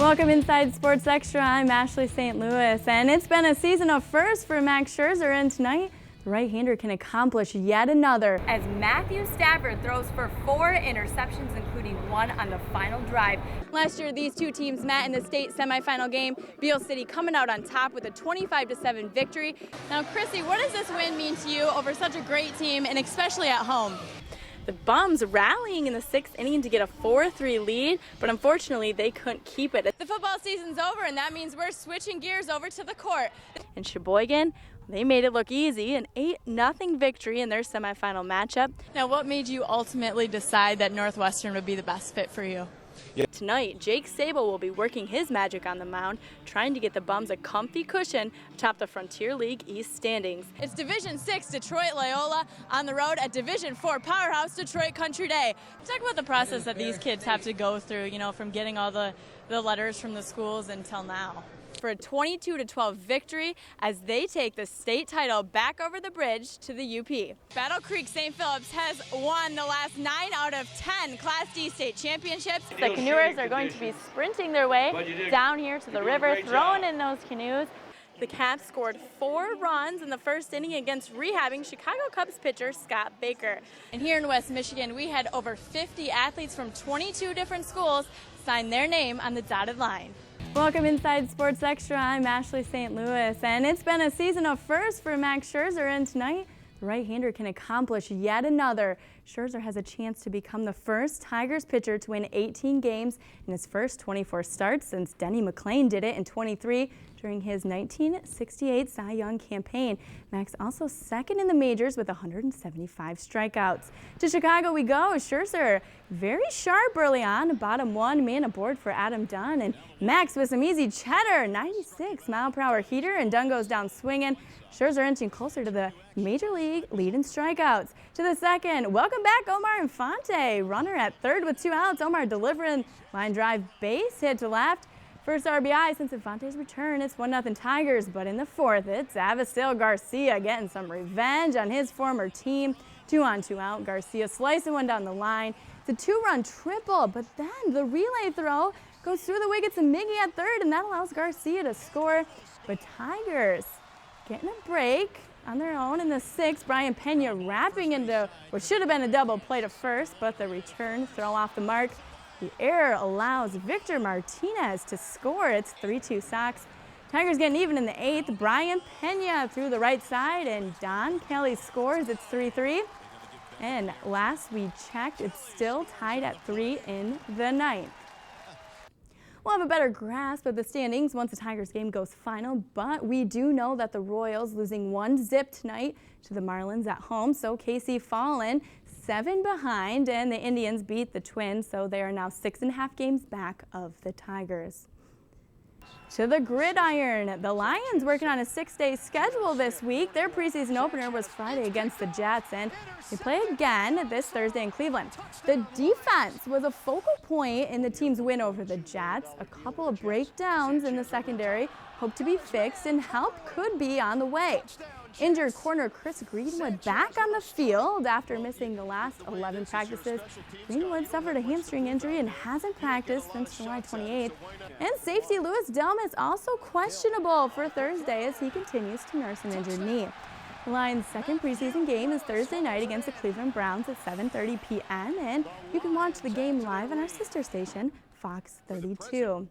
Welcome inside Sports Extra. I'm Ashley St. Louis, and it's been a season of firsts for Max Scherzer, and tonight the right-hander can accomplish yet another as Matthew Stafford throws for 4 interceptions, including 1 on the final drive. Last year, these two teams met in the state semifinal game. Beale City coming out on top with a 25-7 victory. Now, Chrissy, what does this win mean to you over such a great team, and especially at home? The Bums rallying in the 6th inning to get a 4-3 lead, but unfortunately they couldn't keep it. The football season's over, and that means we're switching gears over to the court. In Sheboygan, they made it look easy, an 8-0 victory in their semifinal matchup. Now, what made you ultimately decide that Northwestern would be the best fit for you? Yeah. Tonight, Jake Sable will be working his magic on the mound, trying to get the Bums a comfy cushion atop the Frontier League East standings. It's Division 6 Detroit Loyola on the road at Division 4 powerhouse Detroit Country Day. Talk about the process that these kids have to go through, from getting all the letters from the schools until now. For a 22-12 victory as they take the state title back over the bridge to the UP. Battle Creek St. Phillips has won the last 9 out of 10 Class D state championships. The canoers are going to be sprinting their way down here to the river, throwing in those canoes. The Caps scored 4 runs in the first inning against rehabbing Chicago Cubs pitcher Scott Baker. And here in West Michigan, we had over 50 athletes from 22 different schools sign their name on the dotted line. Welcome inside Sports Extra. I'm Ashley St. Louis, and it's been a season of firsts for Max Scherzer, and tonight the right-hander can accomplish yet another. Scherzer has a chance to become the first Tigers pitcher to win 18 games in his first 24 starts since Denny McLain did it in 23 during his 1968 Cy Young campaign. Max also second in the majors with 175 strikeouts. To Chicago we go. Scherzer very sharp early on. Bottom 1 man aboard for Adam Dunn, and Max with some easy cheddar, 96-mile-per-hour heater, and Dunn goes down swinging. Scherzer inching closer to the major league lead in strikeouts. To the second, welcome back Omar Infante. Runner at third with 2 outs. Omar delivering line drive base hit to left. First RBI since Infante's return. It's 1-0 Tigers, but in the 4th, it's Avisail Garcia getting some revenge on his former team. 2 on 2 out. Garcia slicing one down the line. It's a 2-run triple, but then the relay throw goes through the wickets and Miggy at third, and that allows Garcia to score. But Tigers getting a break on their own in the 6th. Brian Pena wrapping into what should have been a double play to first, but the return throw off the mark. The error allows Victor Martinez to score. It's 3-2 Sox. Tigers getting even in the 8th. Brian Pena through the right side, and Don Kelly scores. It's 3-3. And last we checked, it's still tied at 3 in the 9th. We'll have a better grasp of the standings once the Tigers game goes final, but we do know that the Royals losing 1-0 tonight to the Marlins at home, so KC fallen 7 behind, and the Indians beat the Twins, so they are now 6.5 games back of the Tigers. To the gridiron, the Lions working on a 6-day schedule this week. Their preseason opener was Friday against the Jets, and they play again this Thursday in Cleveland. The defense was a focal point in the team's win over the Jets. A couple of breakdowns in the secondary hope to be fixed, and help could be on the way. Injured corner Chris Greenwood back on the field after missing the last 11 practices. Greenwood suffered a hamstring injury and hasn't practiced since July 28th. And safety Louis Delmas also questionable for Thursday as he continues to nurse an injured knee. The Lions' second preseason game is Thursday night against the Cleveland Browns at 7:30 p.m. and you can watch the game live on our sister station, Fox 32.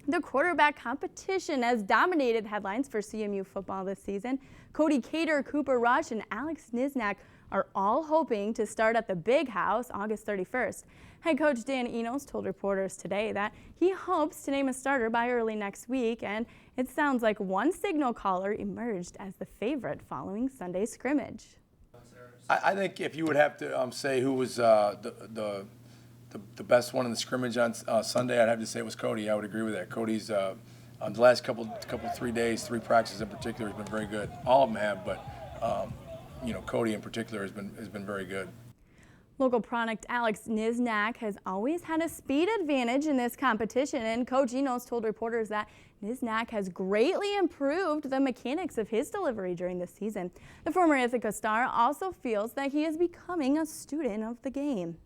The quarterback competition has dominated headlines for CMU football this season. Cody Cater, Cooper Rush, and Alex Niznak are all hoping to start at the Big House August 31st. Head coach Dan Enos told reporters today that he hopes to name a starter by early next week, and it sounds like one signal caller emerged as the favorite following Sunday's scrimmage. I think if you would have to say who was the best one in the scrimmage on Sunday, I'd have to say it was Cody. I would agree with that. Cody's on the last couple 3 days, 3 practices in particular, has been very good. All of them have, but Cody in particular has been very good. Local product Alex Niznak has always had a speed advantage in this competition, and Coach Enos told reporters that Niznak has greatly improved the mechanics of his delivery during the season. The former Ithaca star also feels that he is becoming a student of the game.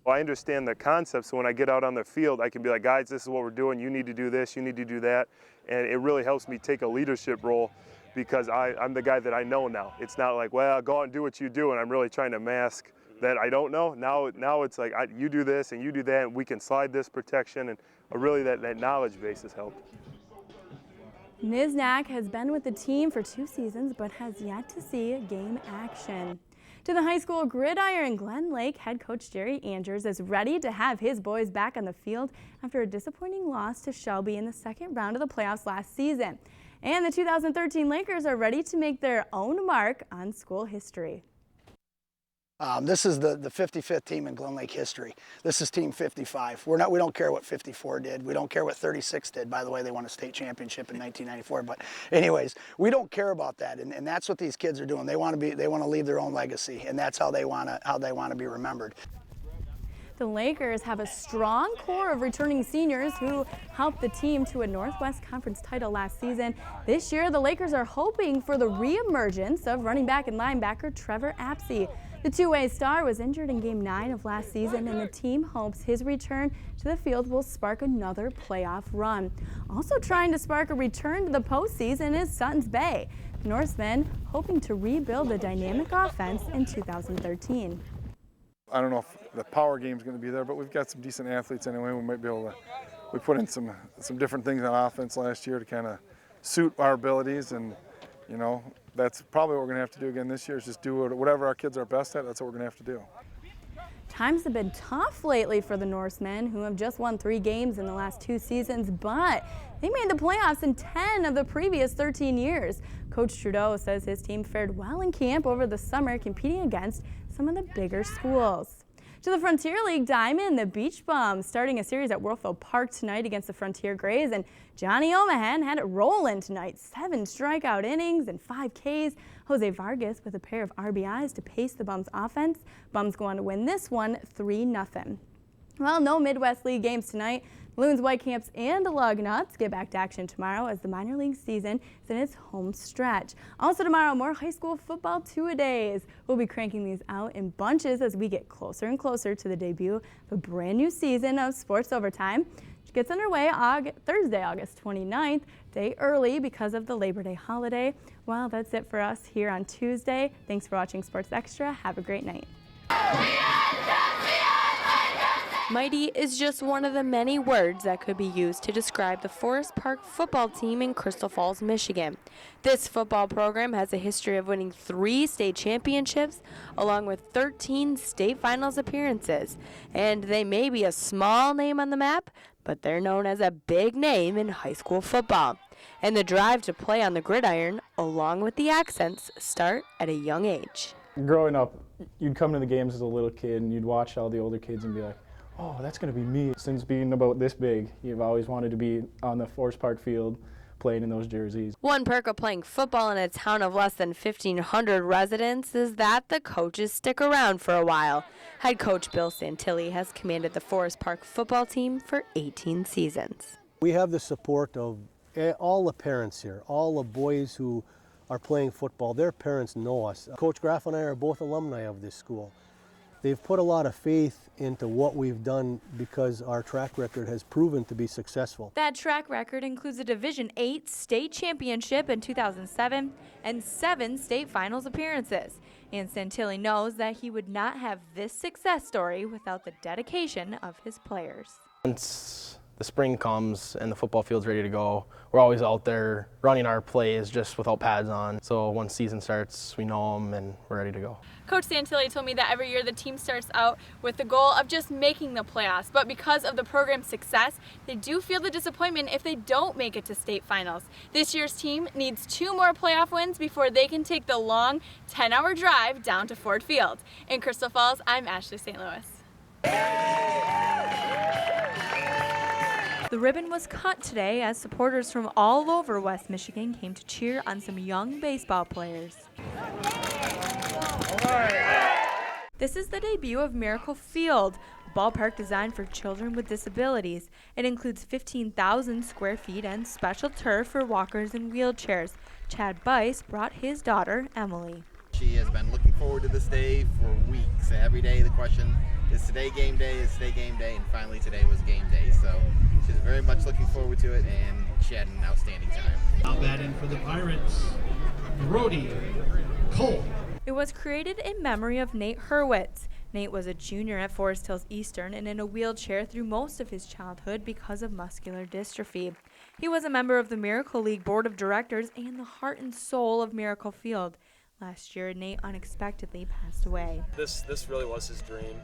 Well, I understand the concept, so when I get out on the field, I can be like, guys, this is what we're doing. You need to do this, you need to do that. And it really helps me take a leadership role because I'm the guy that I know now. It's not like, well, go out and do what you do, and I'm really trying to mask that I don't know. Now it's like, you do this and you do that, and we can slide this protection, and really that knowledge base has helped. Niznak has been with the team for 2 seasons, but has yet to see game action. To the high school gridiron, Glen Lake head coach Jerry Andrews is ready to have his boys back on the field after a disappointing loss to Shelby in the second round of the playoffs last season. And the 2013 Lakers are ready to make their own mark on school history. This is the 55th team in Glen Lake history. This is team 55. We don't care what 54 did. We don't care what 36 did. By the way, they won a state championship in 1994. But anyways, we don't care about that, and that's what these kids are doing. They want to leave their own legacy, and that's how they want to be remembered. The Lakers have a strong core of returning seniors who helped the team to a Northwest Conference title last season. This year, the Lakers are hoping for the reemergence of running back and linebacker Trevor Apsey. The two-way star was injured in Game 9 of last season, and the team hopes his return to the field will spark another playoff run. Also trying to spark a return to the postseason is Suttons Bay. The Norsemen hoping to rebuild the dynamic offense in 2013. I don't know if the power game is going to be there, but we've got some decent athletes anyway. We might be able to. We put in some different things on offense last year to kind of suit our abilities, and you know that's probably what we're going to have to do again this year. Is just do whatever our kids are best at. That's what we're going to have to do. Times have been tough lately for the Norsemen, who have just won 3 games in the last 2 seasons, but they made the playoffs in 10 of the previous 13 years. Coach Trudeau says his team fared well in camp over the summer, competing against some of the bigger schools. To the Frontier League Diamond, the Beach Bums starting a series at Worthville Park tonight against the Frontier Grays, and Johnny Omahan had it rolling tonight. 7 strikeout innings and 5 Ks. Jose Vargas with a pair of RBIs to pace the Bums offense. Bums go on to win this one 3-0. Well, no Midwest League games tonight. Loons, Whitecamps, and the Lugnuts get back to action tomorrow as the minor league season is in its home stretch. Also tomorrow, more high school football two-a-days. We'll be cranking these out in bunches as we get closer and closer to the debut of a brand new season of Sports Overtime, which gets underway Thursday, August 29th, day early because of the Labor Day holiday. Well, that's it for us here on Tuesday. Thanks for watching Sports Extra. Have a great night. Mighty is just one of the many words that could be used to describe the Forest Park football team in Crystal Falls, Michigan. This football program has a history of winning 3 state championships along with 13 state finals appearances. And they may be a small name on the map, but they're known as a big name in high school football. And the drive to play on the gridiron, along with the accents, start at a young age. Growing up, you'd come to the games as a little kid and you'd watch all the older kids and be like, oh, that's going to be me. Since being about this big, you've always wanted to be on the Forest Park field playing in those jerseys. One perk of playing football in a town of less than 1,500 residents is that the coaches stick around for a while. Head coach Bill Santilli has commanded the Forest Park football team for 18 seasons. We have the support of all the parents here, all the boys who are playing football. Their parents know us. Coach Graff and I are both alumni of this school. They've put a lot of faith into what we've done because our track record has proven to be successful. That track record includes a Division VIII state championship in 2007 and 7 state finals appearances. And Santilli knows that he would not have this success story without the dedication of his players. Once the spring comes and the football field's ready to go, we're always out there running our plays just without pads on. So once season starts, we know them and we're ready to go. Coach Santilli told me that every year the team starts out with the goal of just making the playoffs, but because of the program's success, they do feel the disappointment if they don't make it to state finals. This year's team needs 2 more playoff wins before they can take the long 10-hour drive down to Ford Field. In Crystal Falls, I'm Ashley St. Louis. The ribbon was cut today as supporters from all over West Michigan came to cheer on some young baseball players. This is the debut of Miracle Field, a ballpark designed for children with disabilities. It includes 15,000 square feet and special turf for walkers and wheelchairs. Chad Bice brought his daughter, Emily. She has been looking forward to this day for weeks. Every day the question is today game day, and finally today was game day. So she's very much looking forward to it, and she had an outstanding time. Now batting for the Pirates, Brody Cole. It was created in memory of Nate Hurwitz. Nate was a junior at Forest Hills Eastern and in a wheelchair through most of his childhood because of muscular dystrophy. He was a member of the Miracle League Board of Directors and the heart and soul of Miracle Field. Last year, Nate unexpectedly passed away. This really was his dream.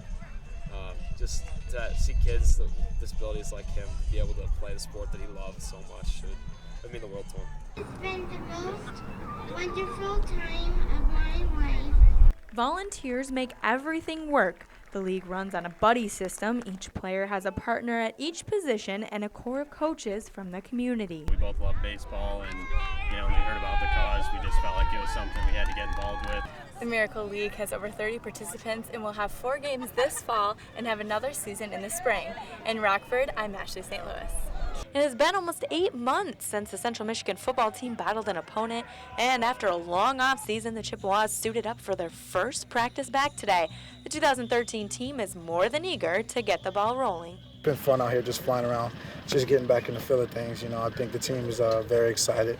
Just to see kids with disabilities like him be able to play the sport that he loves so much, it would mean the world to him. It's been the most wonderful time of my life. Volunteers make everything work. The league runs on a buddy system. Each player has a partner at each position and a core of coaches from the community. We both love baseball, and when we heard about the cause, we just felt like it was something we had to get involved with. The Miracle League has over 30 participants and will have 4 games this fall and have another season in the spring. In Rockford, I'm Ashley St. Louis. It has been almost 8 months since the Central Michigan football team battled an opponent, and after a long off-season, the Chippewas suited up for their first practice back today. The 2013 team is more than eager to get the ball rolling. It's been fun out here just flying around, just getting back in the feel of things. I think the team is very excited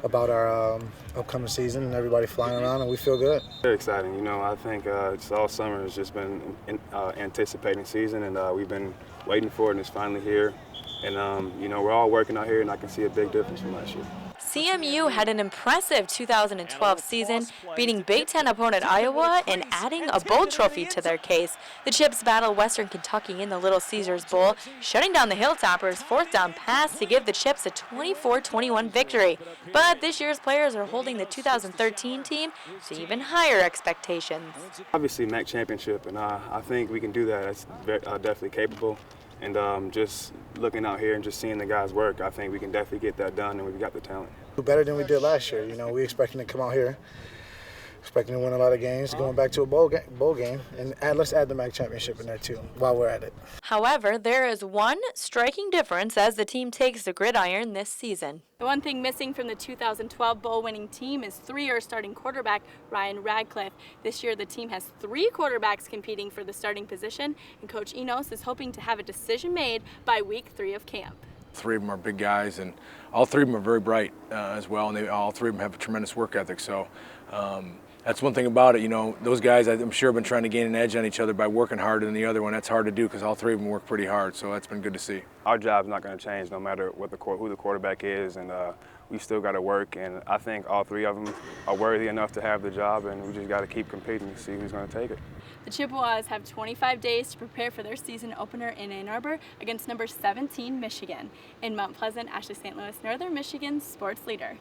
about our upcoming season and everybody flying around, and we feel good. Very exciting. I think just all summer has just been anticipating season, and we've been waiting for it, and it's finally here. And, we're all working out here, and I can see a big difference from last year. CMU had an impressive 2012 season, beating Big Ten opponent Iowa and adding a bowl trophy to their case. The Chips battle Western Kentucky in the Little Caesars Bowl, shutting down the Hilltoppers' 4th down pass to give the Chips a 24-21 victory. But this year's players are holding the 2013 team to even higher expectations. Obviously, MAC championship, and I think we can do that. That's definitely capable. And just looking out here and just seeing the guys work, I think we can definitely get that done, and we've got the talent. Better than we did last year. We expecting to come out here, expecting to win a lot of games, going back to a bowl game, and let's add the MAC championship in there too while we're at it. However, there is one striking difference as the team takes the gridiron this season. The one thing missing from the 2012 bowl-winning team is 3-year starting quarterback Ryan Radcliffe. This year, the team has 3 quarterbacks competing for the starting position, and Coach Enos is hoping to have a decision made by week 3 of camp. 3 of them are big guys, and all 3 of them are very bright as well, and all 3 of them have a tremendous work ethic. So that's one thing about it. Those guys, I'm sure, have been trying to gain an edge on each other by working harder than the other one. That's hard to do because all 3 of them work pretty hard, so that's been good to see. Our job's not going to change no matter who the quarterback is, and we still got to work, and I think all 3 of them are worthy enough to have the job, and we just got to keep competing to see who's going to take it. The Chippewas have 25 days to prepare for their season opener in Ann Arbor against number 17 Michigan. In Mount Pleasant, Ashley St. Louis, Northern Michigan's sports leader.